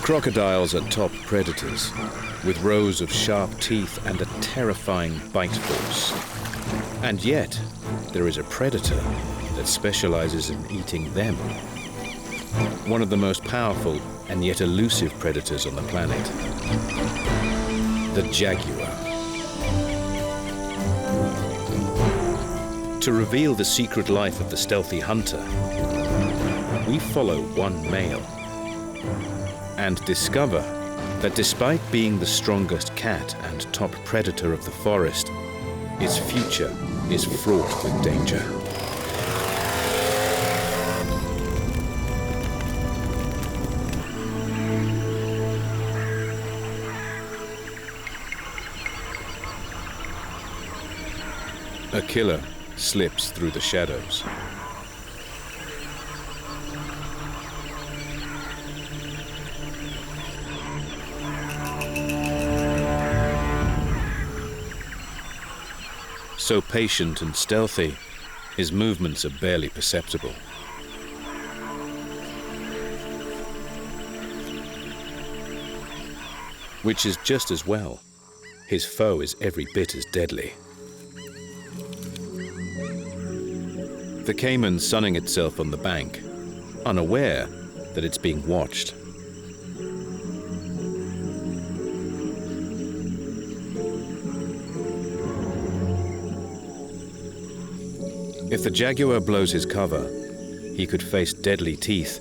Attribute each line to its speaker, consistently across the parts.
Speaker 1: Crocodiles are top predators, with rows of sharp teeth and a terrifying bite force. And yet, there is a predator that specializes in eating them. One of the most powerful and yet elusive predators on the planet. The jaguar. To reveal the secret life of the stealthy hunter, we follow one male and discover that despite being the strongest cat and top predator of the forest, its future is fraught with danger. A killer slips through the shadows. So patient and stealthy, his movements are barely perceptible. Which is just as well. His foe is every bit as deadly. The caiman sunning itself on the bank, unaware that it's being watched. If the jaguar blows his cover, he could face deadly teeth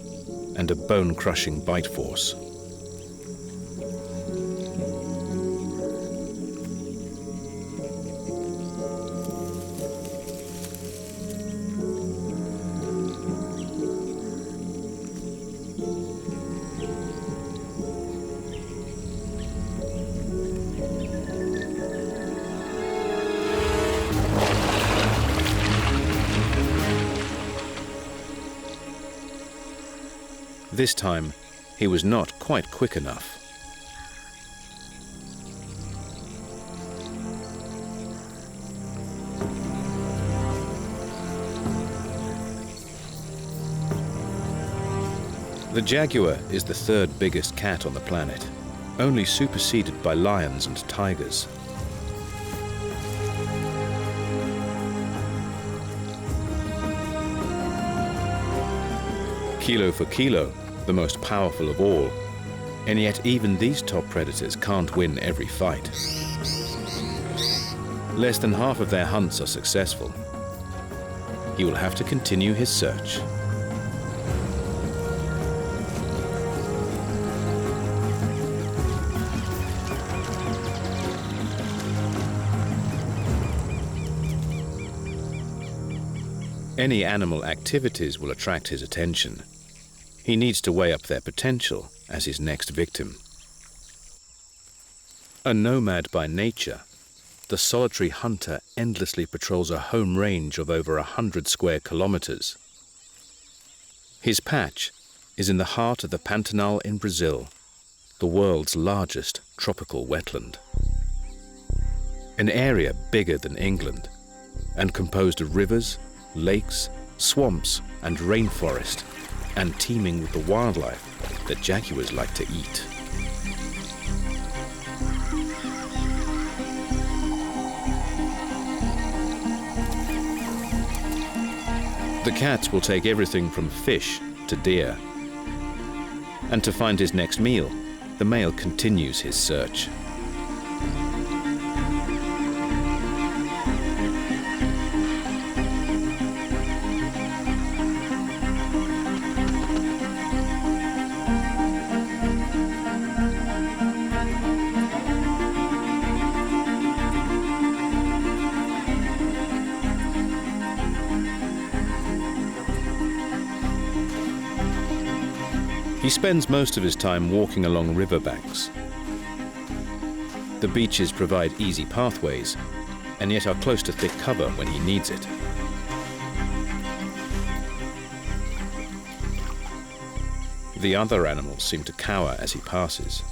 Speaker 1: and a bone-crushing bite force. This time, he was not quite quick enough. The jaguar is the third biggest cat on the planet, only superseded by lions and tigers. Kilo for kilo, the most powerful of all, and yet even these top predators can't win every fight. Less than half of their hunts are successful. He will have to continue his search. Any animal activities will attract his attention. He needs to weigh up their potential as his next victim. A nomad by nature, the solitary hunter endlessly patrols a home range of over 100 square kilometers. His patch is in the heart of the Pantanal in Brazil, the world's largest tropical wetland. An area bigger than England and composed of rivers, lakes, swamps, and rainforest, and teeming with the wildlife that jaguars like to eat. The cats will take everything from fish to deer. And to find his next meal, the male continues his search. He spends most of his time walking along riverbanks. The beaches provide easy pathways, and yet are close to thick cover when he needs it. The other animals seem to cower as he passes.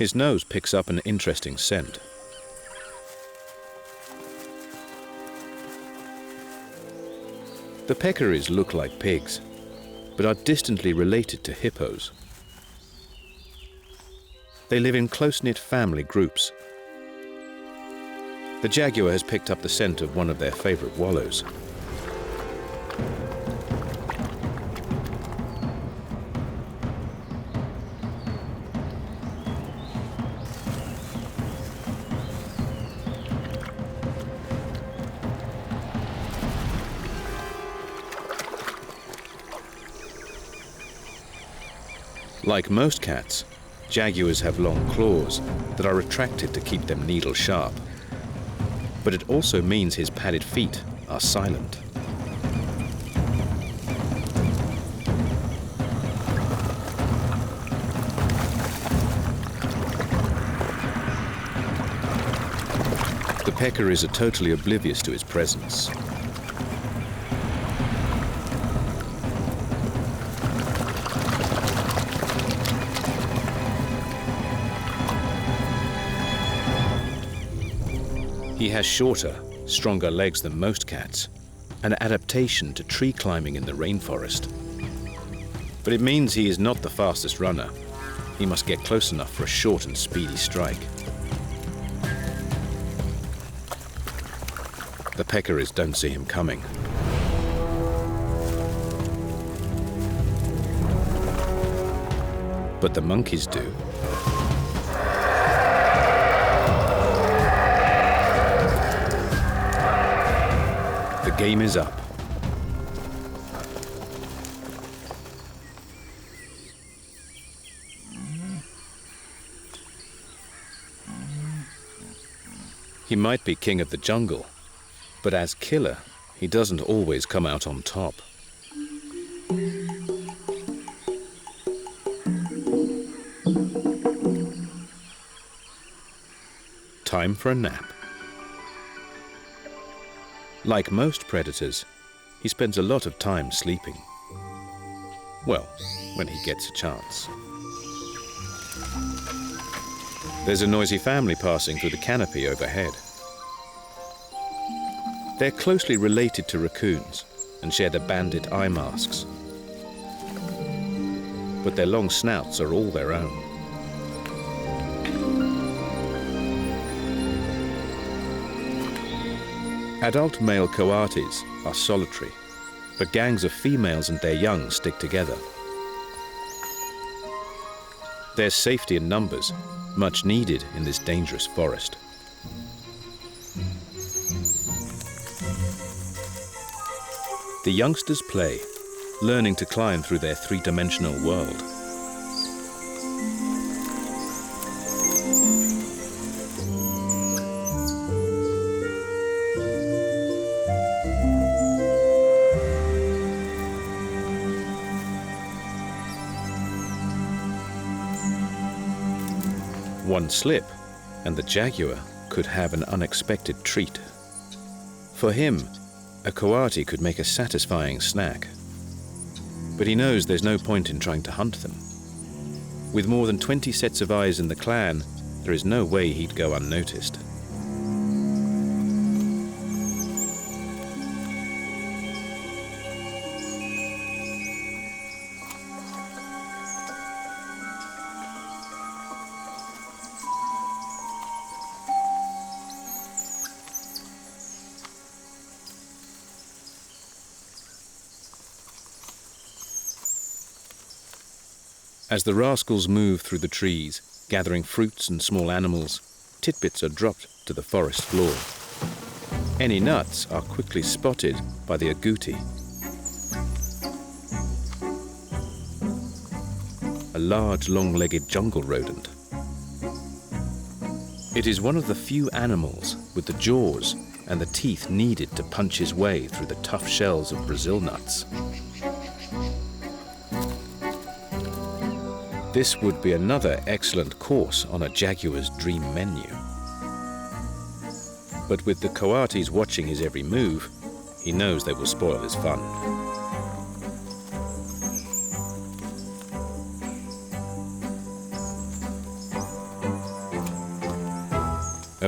Speaker 1: His nose picks up an interesting scent. The peccaries look like pigs, but are distantly related to hippos. They live in close-knit family groups. The jaguar has picked up the scent of one of their favorite wallows. Like most cats, jaguars have long claws that are retracted to keep them needle sharp. But it also means his padded feet are silent. The peccaries are totally oblivious to his presence. He has shorter, stronger legs than most cats, an adaptation to tree climbing in the rainforest. But it means he is not the fastest runner. He must get close enough for a short and speedy strike. The peccaries don't see him coming. But the monkeys do. The game is up. He might be king of the jungle, but as killer, he doesn't always come out on top. Time for a nap. Like most predators, he spends a lot of time sleeping. Well, when he gets a chance. There's a noisy family passing through the canopy overhead. They're closely related to raccoons and share the bandit eye masks. But their long snouts are all their own. Adult male coatis are solitary, but gangs of females and their young stick together. There's safety in numbers, much needed in this dangerous forest. The youngsters play, learning to climb through their three-dimensional world. One slip, and the jaguar could have an unexpected treat. For him, a coati could make a satisfying snack. But he knows there's no point in trying to hunt them. With more than 20 sets of eyes in the clan, there is no way he'd go unnoticed. As the rascals move through the trees, gathering fruits and small animals, tidbits are dropped to the forest floor. Any nuts are quickly spotted by the agouti, a large, long-legged jungle rodent. It is one of the few animals with the jaws and the teeth needed to punch his way through the tough shells of Brazil nuts. This would be another excellent course on a jaguar's dream menu. But with the coatis watching his every move, he knows they will spoil his fun.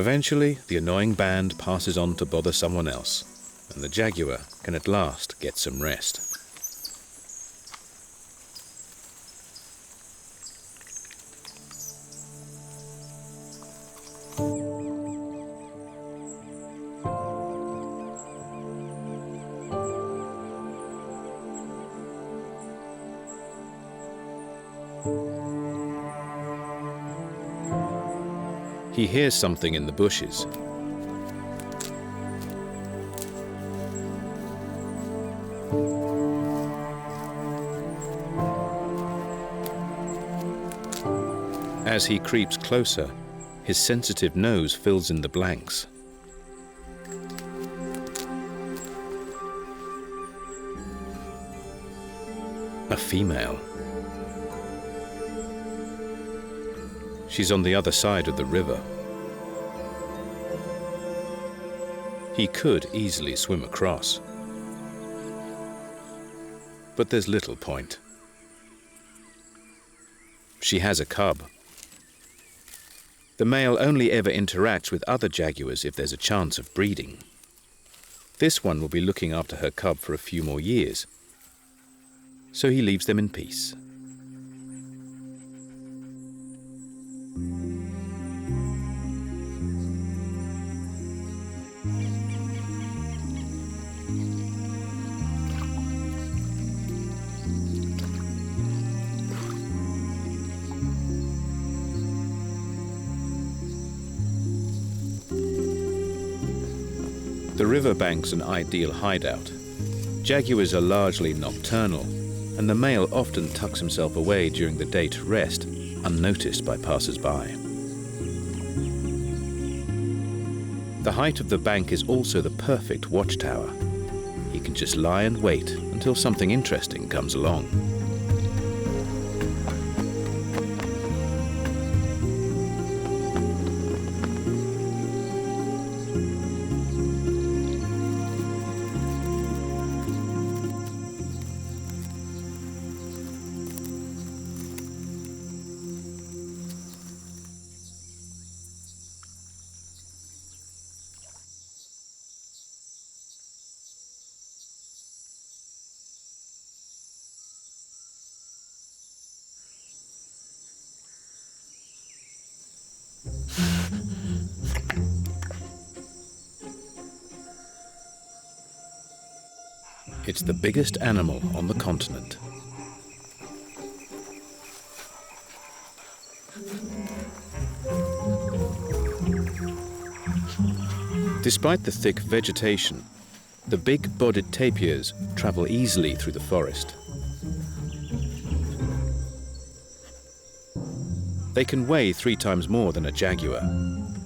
Speaker 1: Eventually, the annoying band passes on to bother someone else, and the jaguar can at last get some rest. He hears something in the bushes. As he creeps closer, his sensitive nose fills in the blanks. A female. She's on the other side of the river. He could easily swim across, but there's little point. She has a cub. The male only ever interacts with other jaguars if there's a chance of breeding. This one will be looking after her cub for a few more years, so he leaves them in peace. The riverbank's an ideal hideout. Jaguars are largely nocturnal, and the male often tucks himself away during the day to rest, unnoticed by passers-by. The height of the bank is also the perfect watchtower. He can just lie and wait until something interesting comes along. It's the biggest animal on the continent. Despite the thick vegetation, the big-bodied tapirs travel easily through the forest. They can weigh 3 times more than a jaguar,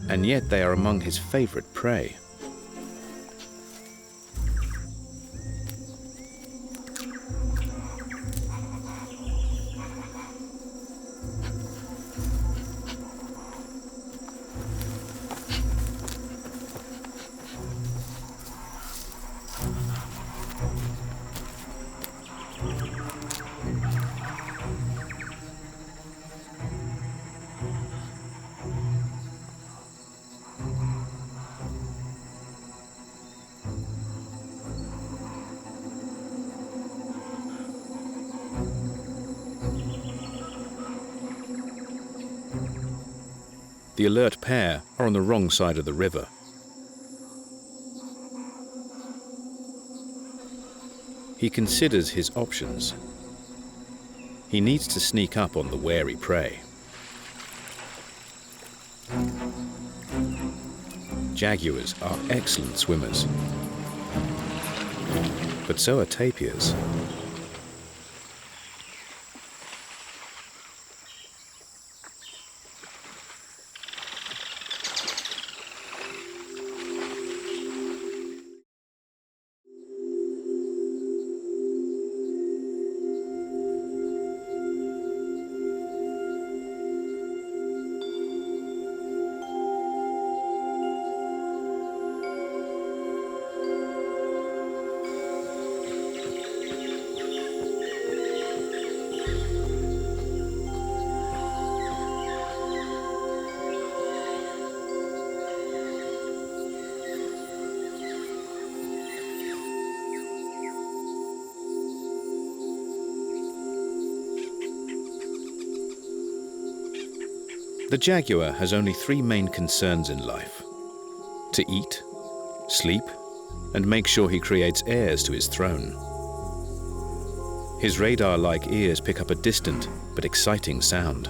Speaker 1: and yet they are among his favorite prey. The alert pair are on the wrong side of the river. He considers his options. He needs to sneak up on the wary prey. Jaguars are excellent swimmers, but so are tapirs. The jaguar has only three main concerns in life: to eat, sleep, and make sure he creates heirs to his throne. His radar-like ears pick up a distant but exciting sound.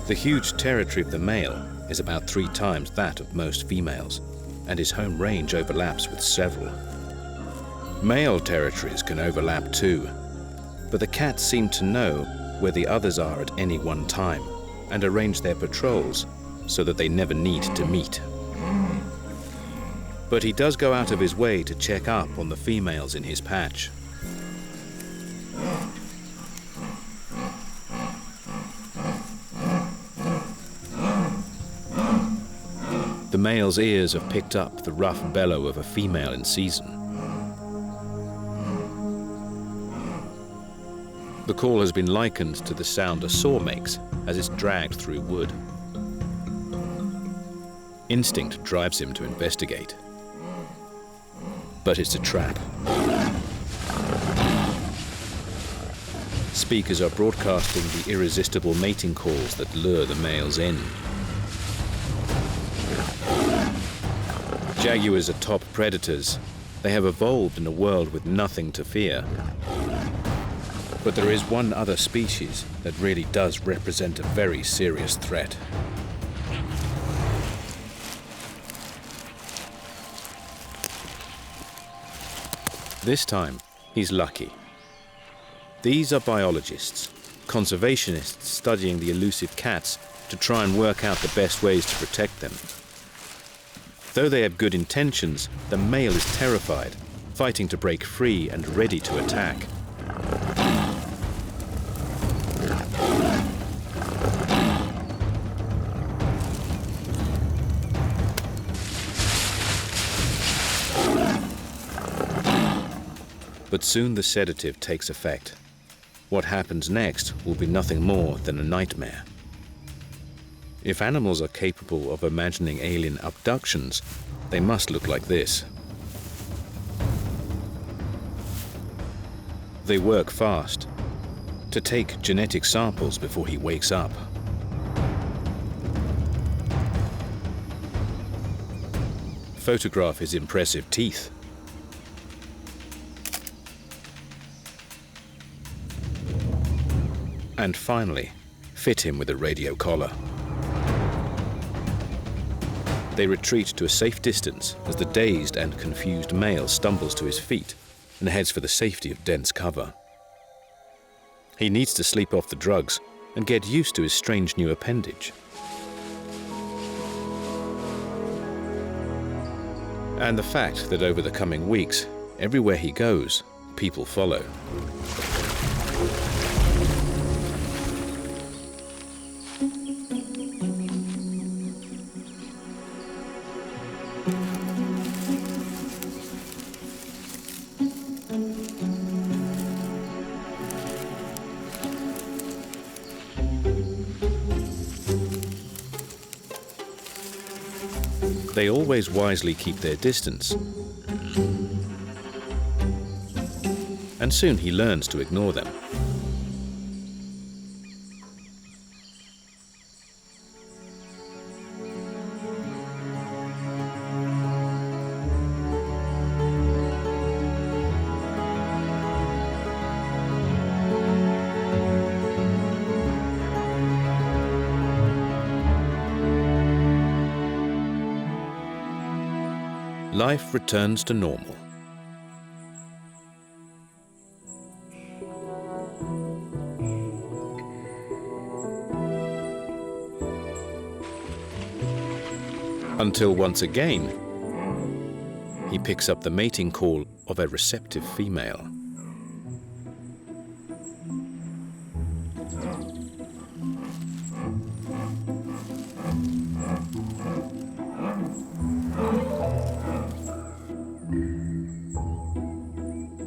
Speaker 1: The huge territory of the male is about 3 times that of most females, and his home range overlaps with several. Male territories can overlap too, but the cats seem to know where the others are at any one time and arrange their patrols so that they never need to meet. But he does go out of his way to check up on the females in his patch. The male's ears have picked up the rough bellow of a female in season. The call has been likened to the sound a saw makes as it's dragged through wood. Instinct drives him to investigate. But it's a trap. Speakers are broadcasting the irresistible mating calls that lure the males in. Jaguars are top predators. They have evolved in a world with nothing to fear. But there is one other species that really does represent a very serious threat. This time, he's lucky. These are biologists, conservationists studying the elusive cats to try and work out the best ways to protect them. Though they have good intentions, the male is terrified, fighting to break free and ready to attack. But soon the sedative takes effect. What happens next will be nothing more than a nightmare. If animals are capable of imagining alien abductions, they must look like this. They work fast, to take genetic samples before he wakes up. Photograph his impressive teeth. And finally, fit him with a radio collar. They retreat to a safe distance as the dazed and confused male stumbles to his feet and heads for the safety of dense cover. He needs to sleep off the drugs and get used to his strange new appendage. And the fact that over the coming weeks, everywhere he goes, people follow. They always wisely keep their distance. And soon he learns to ignore them. Life returns to normal. Until once again, he picks up the mating call of a receptive female.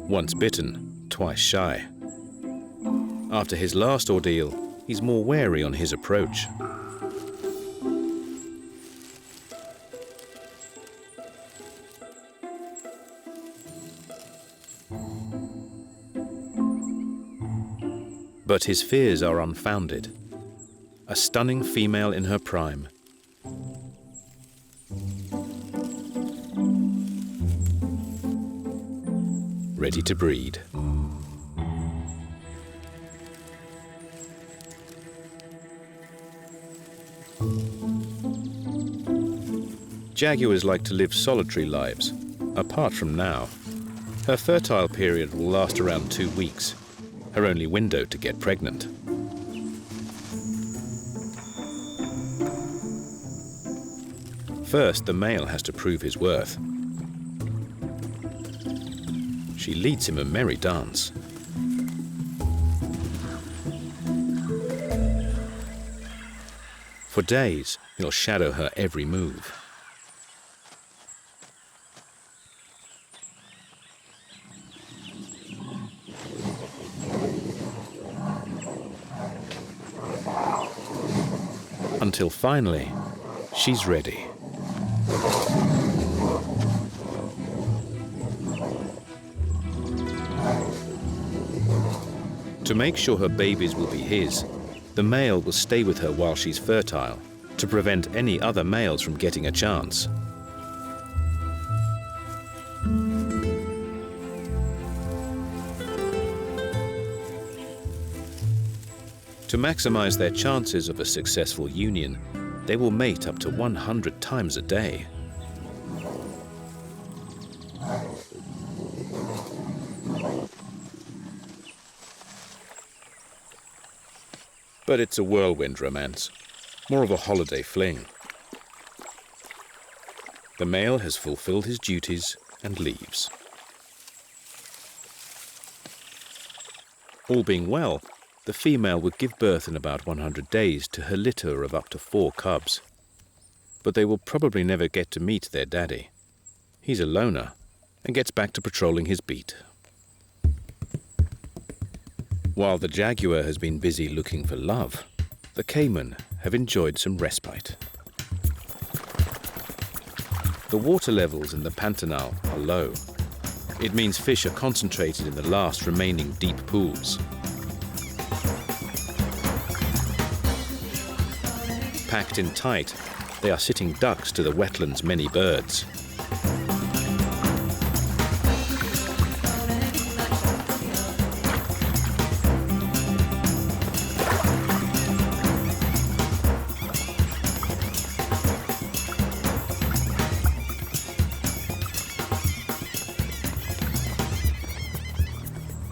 Speaker 1: Once bitten, twice shy. After his last ordeal, he's more wary on his approach. But his fears are unfounded. A stunning female in her prime. Ready to breed. Jaguars like to live solitary lives, apart from now. Her fertile period will last around 2 weeks, her only window to get pregnant. First, the male has to prove his worth. She leads him a merry dance. For days, he'll shadow her every move. Until finally, she's ready. To make sure her babies will be his, the male will stay with her while she's fertile, to prevent any other males from getting a chance. To maximize their chances of a successful union, they will mate up to 100 times a day. But it's a whirlwind romance, more of a holiday fling. The male has fulfilled his duties and leaves. All being well, the female would give birth in about 100 days to her litter of up to 4 cubs. But they will probably never get to meet their daddy. He's a loner and gets back to patrolling his beat. While the jaguar has been busy looking for love, the caiman have enjoyed some respite. The water levels in the Pantanal are low. It means fish are concentrated in the last remaining deep pools. Packed in tight, they are sitting ducks to the wetland's many birds.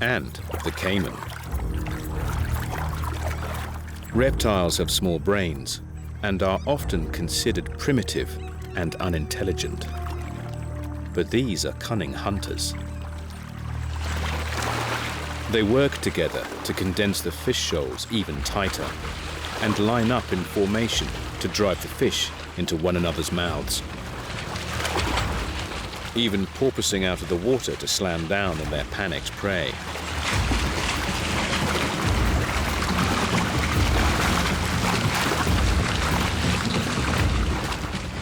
Speaker 1: And the caiman. Reptiles have small brains and are often considered primitive and unintelligent. But these are cunning hunters. They work together to condense the fish shoals even tighter and line up in formation to drive the fish into one another's mouths, even porpoising out of the water to slam down on their panicked prey.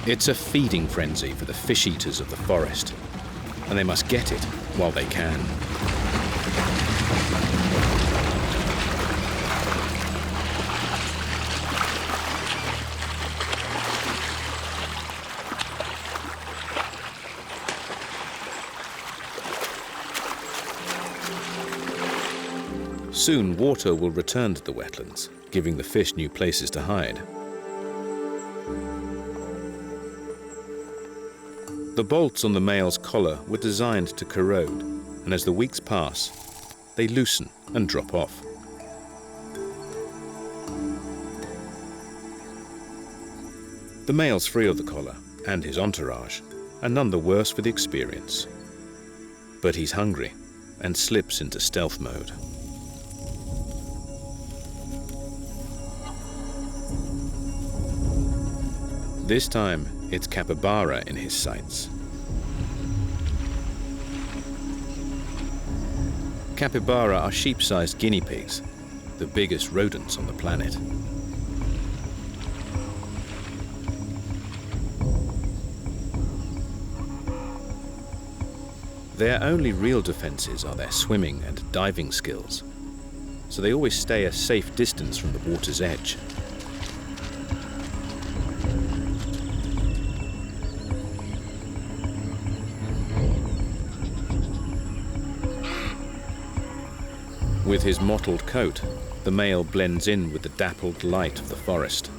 Speaker 1: It's a feeding frenzy for the fish eaters of the forest, and they must get it while they can. Soon water will return to the wetlands, giving the fish new places to hide. The bolts on the male's collar were designed to corrode, and as the weeks pass, they loosen and drop off. The male's free of the collar and his entourage, and none the worse for the experience. But he's hungry and slips into stealth mode. This time, it's capybara in his sights. Capybara are sheep-sized guinea pigs, the biggest rodents on the planet. Their only real defenses are their swimming and diving skills, so they always stay a safe distance from the water's edge. With his mottled coat, the male blends in with the dappled light of the forest.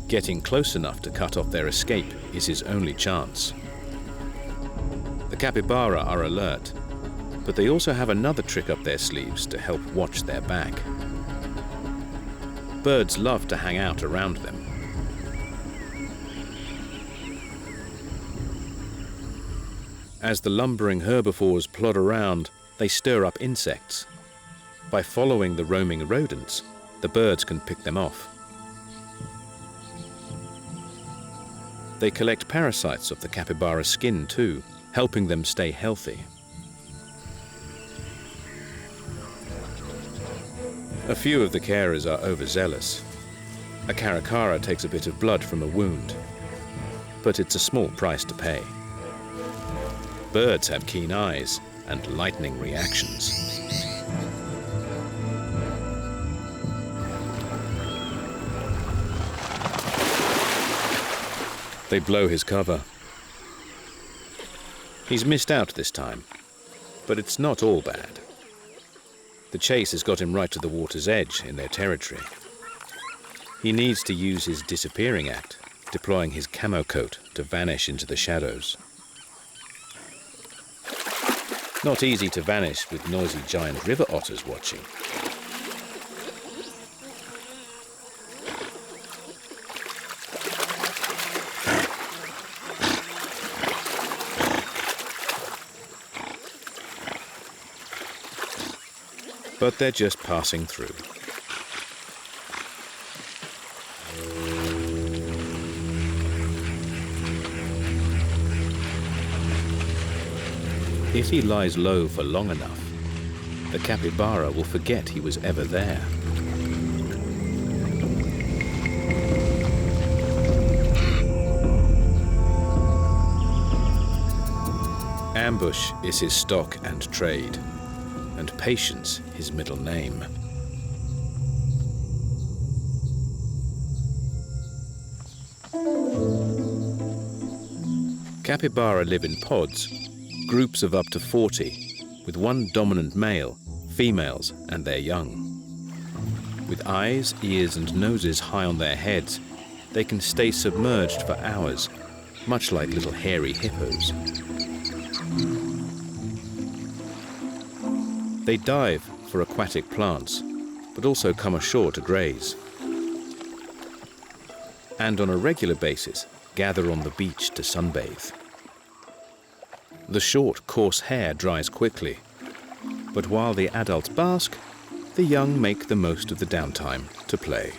Speaker 1: Getting close enough to cut off their escape is his only chance. The capybara are alert, but they also have another trick up their sleeves to help watch their back. Birds love to hang out around them. As the lumbering herbivores plod around, they stir up insects. By following the roaming rodents, the birds can pick them off. They collect parasites of the capybara's skin too, helping them stay healthy. A few of the carers are overzealous. A caracara takes a bit of blood from a wound, but it's a small price to pay. Birds have keen eyes and lightning reactions. They blow his cover. He's missed out this time, but it's not all bad. The chase has got him right to the water's edge in their territory. He needs to use his disappearing act, deploying his camo coat to vanish into the shadows. Not easy to vanish with noisy giant river otters watching. But they're just passing through. If he lies low for long enough, the capybara will forget he was ever there. Ambush is his stock and trade, and patience his middle name. Capybara live in pods, groups of up to 40, with one dominant male, females and their young. With eyes, ears and noses high on their heads, they can stay submerged for hours, much like little hairy hippos. They dive for aquatic plants, but also come ashore to graze. And on a regular basis, gather on the beach to sunbathe. The short, coarse hair dries quickly, but while the adults bask, the young make the most of the downtime to play.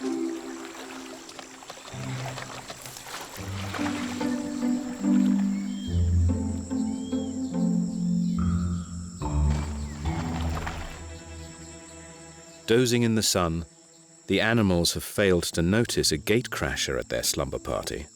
Speaker 1: Dozing in the sun, the animals have failed to notice a gatecrasher at their slumber party.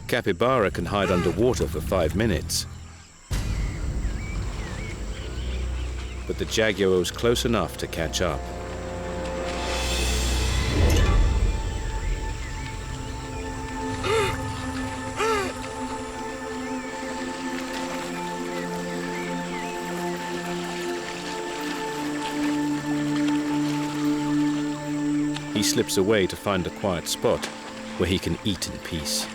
Speaker 1: Capybara can hide underwater for 5 minutes. But the Jaguar was close enough to catch up. he slips away to find a quiet spot where he can eat in peace.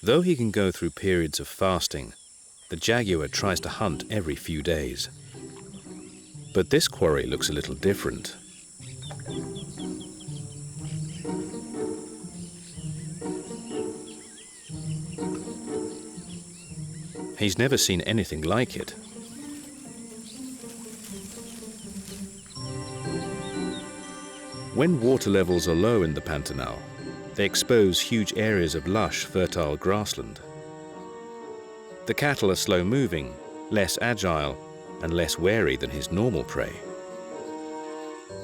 Speaker 1: Though he can go through periods of fasting, the jaguar tries to hunt every few days. But this quarry looks a little different. He's never seen anything like it. When water levels are low in the Pantanal, they expose huge areas of lush, fertile grassland. The cattle are slow-moving, less agile, and less wary than his normal prey.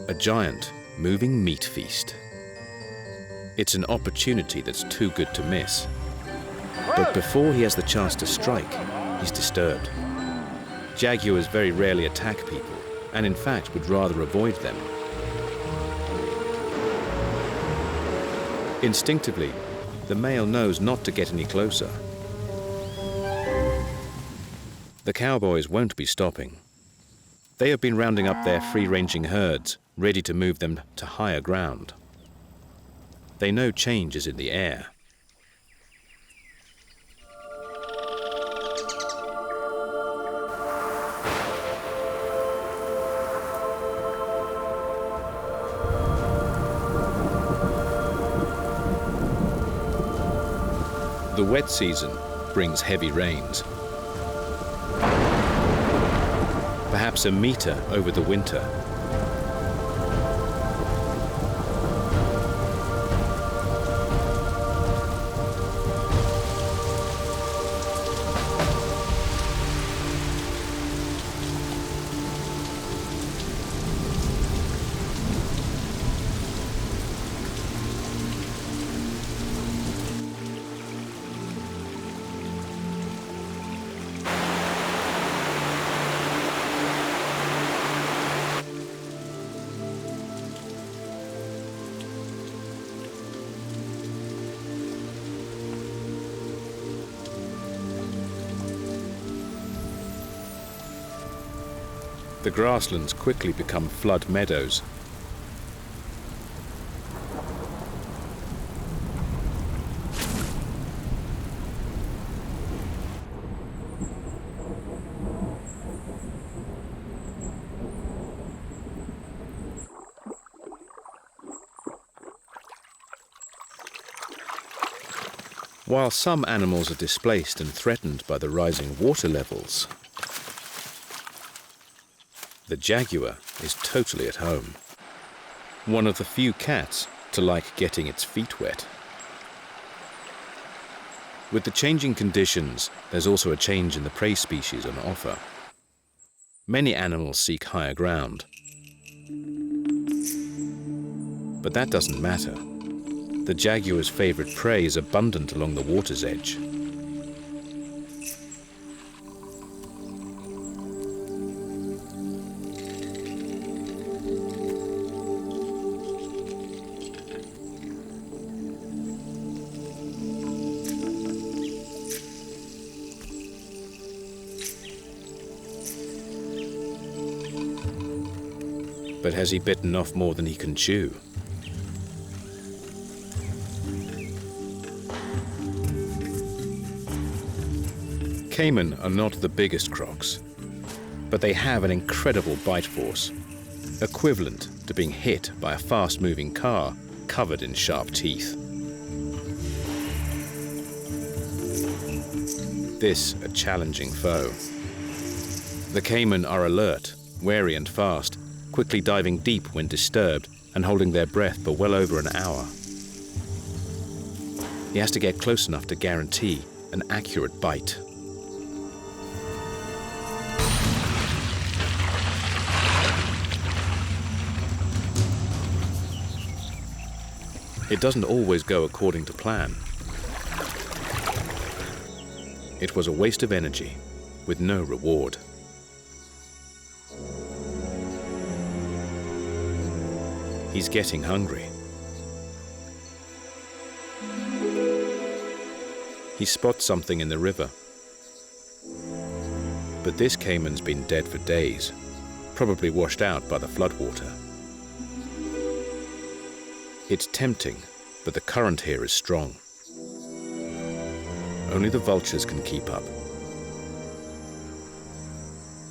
Speaker 1: A giant, moving meat feast. It's an opportunity that's too good to miss. But before he has the chance to strike, he's disturbed. Jaguars very rarely attack people, and in fact would rather avoid them. Instinctively, the male knows not to get any closer. The cowboys won't be stopping. They have been rounding up their free-ranging herds, ready to move them to higher ground. They know change is in the air. The wet season brings heavy rains. Perhaps a meter over the winter. The grasslands quickly become flood meadows. While some animals are displaced and threatened by the rising water levels, the jaguar is totally at home. One of the few cats to like getting its feet wet. With the changing conditions, there's also a change in the prey species on offer. Many animals seek higher ground. But that doesn't matter. The jaguar's favorite prey is abundant along the water's edge. But has he bitten off more than he can chew? Caiman are not the biggest crocs, but they have an incredible bite force, equivalent to being hit by a fast-moving car covered in sharp teeth. This a challenging foe. The caiman are alert, wary and fast, quickly diving deep when disturbed and holding their breath for well over an hour. He has to get close enough to guarantee an accurate bite. It doesn't always go according to plan. It was a waste of energy with no reward. He's getting hungry. He spots something in the river. But this caiman's been dead for days, probably washed out by the floodwater. It's tempting, but the current here is strong. Only the vultures can keep up.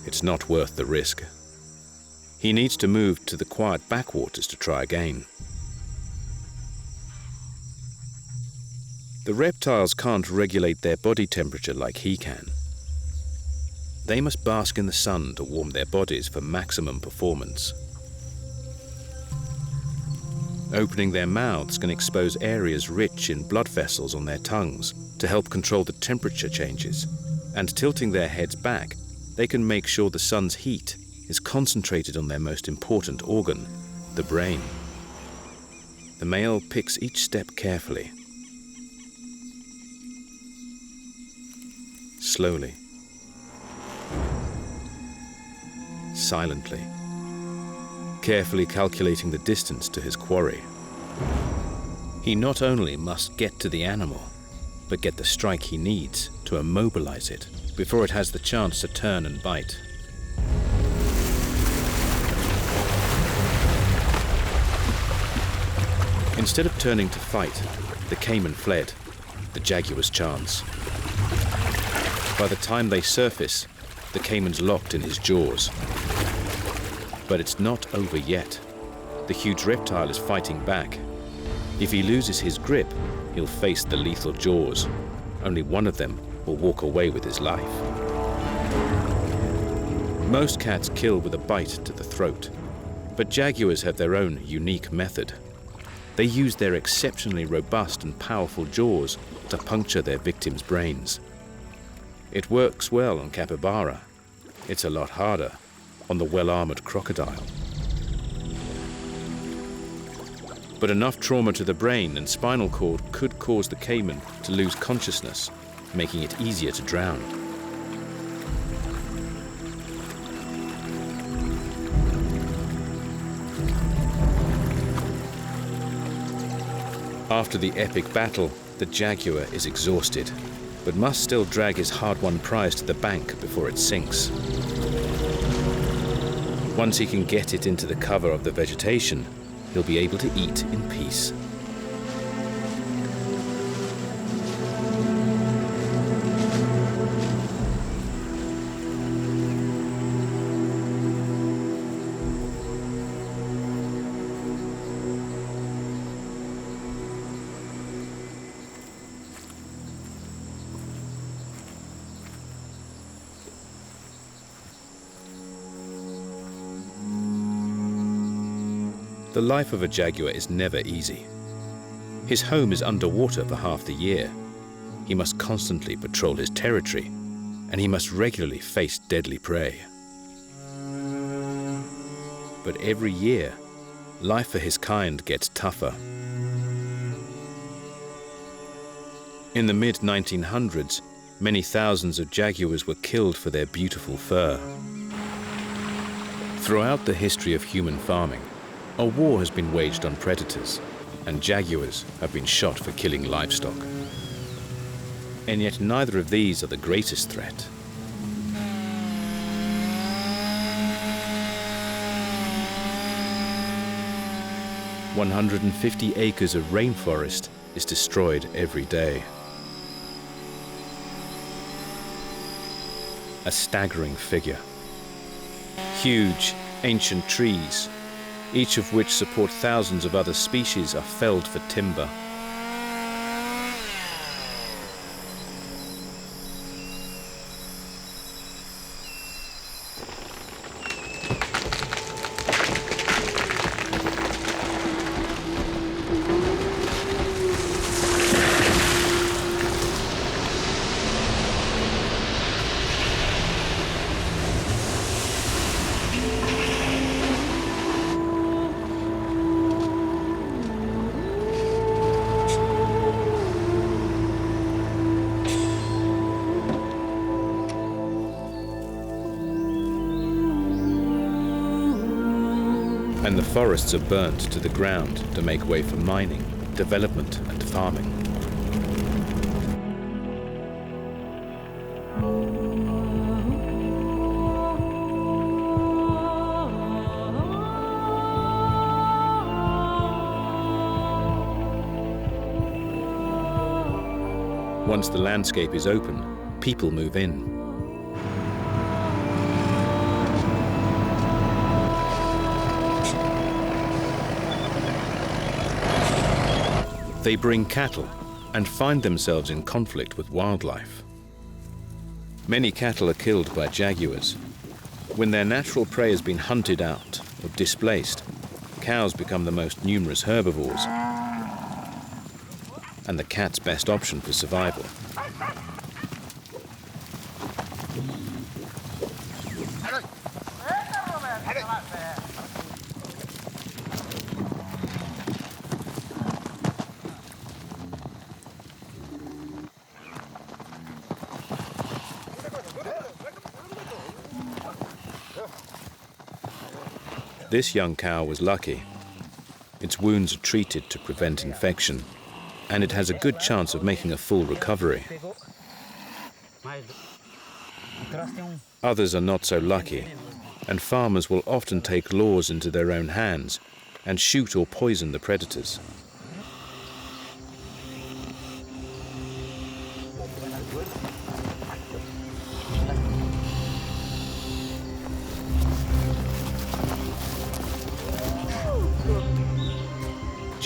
Speaker 1: It's not worth the risk. He needs to move to the quiet backwaters to try again. The reptiles can't regulate their body temperature like he can. They must bask in the sun to warm their bodies for maximum performance. Opening their mouths can expose areas rich in blood vessels on their tongues to help control the temperature changes, and tilting their heads back, they can make sure the sun's heat is concentrated on their most important organ, the brain. The male picks each step carefully. Slowly. Silently. Carefully calculating the distance to his quarry. He not only must get to the animal, but get the strike he needs to immobilize it before it has the chance to turn and bite. Instead of turning to fight, the caiman fled, the jaguar's chance. By the time they surface, the caiman's locked in his jaws. But it's not over yet. The huge reptile is fighting back. If he loses his grip, he'll face the lethal jaws. Only one of them will walk away with his life. Most cats kill with a bite to the throat, but jaguars have their own unique method. They use their exceptionally robust and powerful jaws to puncture their victims' brains. It works well on capybara. It's a lot harder on the well-armored crocodile. But enough trauma to the brain and spinal cord could cause the caiman to lose consciousness, making it easier to drown. After the epic battle, the jaguar is exhausted, but must still drag his hard-won prize to the bank before it sinks. Once he can get it into the cover of the vegetation, he'll be able to eat in peace. The life of a jaguar is never easy. His home is underwater for half the year. He must constantly patrol his territory, and he must regularly face deadly prey. But every year, life for his kind gets tougher. In the mid-1900s, many thousands of jaguars were killed for their beautiful fur. Throughout the history of human farming, a war has been waged on predators, and jaguars have been shot for killing livestock. And yet neither of these are the greatest threat. "150 acres of rainforest is destroyed every day. A staggering figure. Huge, ancient trees, each of which support thousands of other species, are felled for timber. and the forests are burnt to the ground to make way for mining, development and farming. Once the landscape is open, people move in. They bring cattle and find themselves in conflict with wildlife. Many cattle are killed by jaguars. When their natural prey has been hunted out or displaced, cows become the most numerous herbivores and the cat's best option for survival. This young cow was lucky. Its wounds are treated to prevent infection, and it has a good chance of making a full recovery. Others are not so lucky, and farmers will often take laws into their own hands and shoot or poison the predators.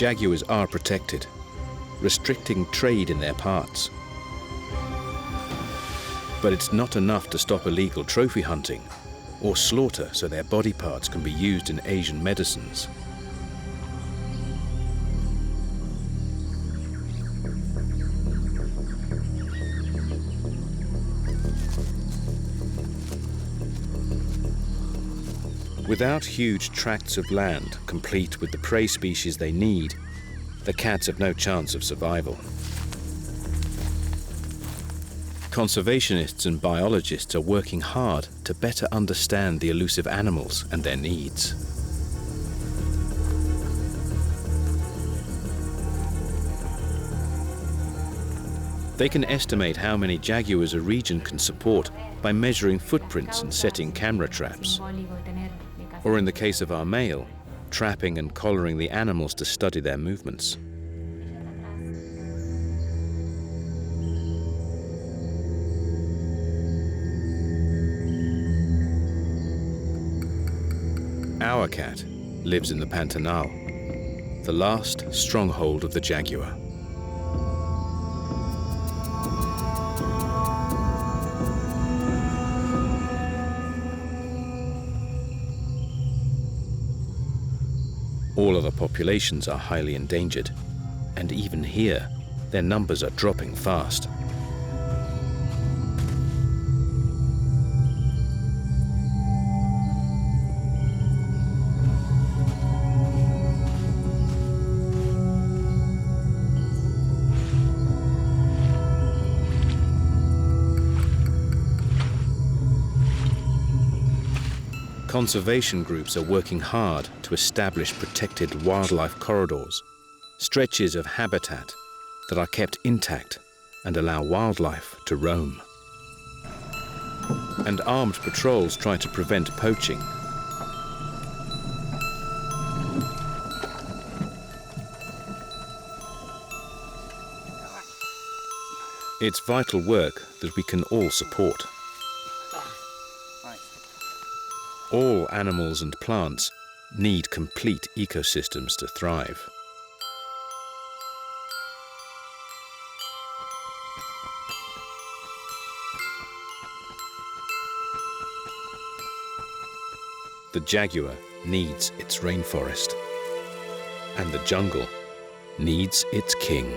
Speaker 1: Jaguars are protected, restricting trade in their parts. But it's not enough to stop illegal trophy hunting or slaughter so their body parts can be used in Asian medicines. Without huge tracts of land complete with the prey species they need, the cats have no chance of survival. Conservationists and biologists are working hard to better understand the elusive animals and their needs. They can estimate how many jaguars a region can support by measuring footprints and setting camera traps. Or in the case of our male, trapping and collaring the animals to study their movements. Our cat lives in the Pantanal, the last stronghold of the jaguar. All other populations are highly endangered, and even here, their numbers are dropping fast. Conservation groups are working hard to establish protected wildlife corridors, stretches of habitat that are kept intact and allow wildlife to roam. And armed patrols try to prevent poaching. It's vital work that we can all support. All animals and plants need complete ecosystems to thrive. The jaguar needs its rainforest, and the jungle needs its king.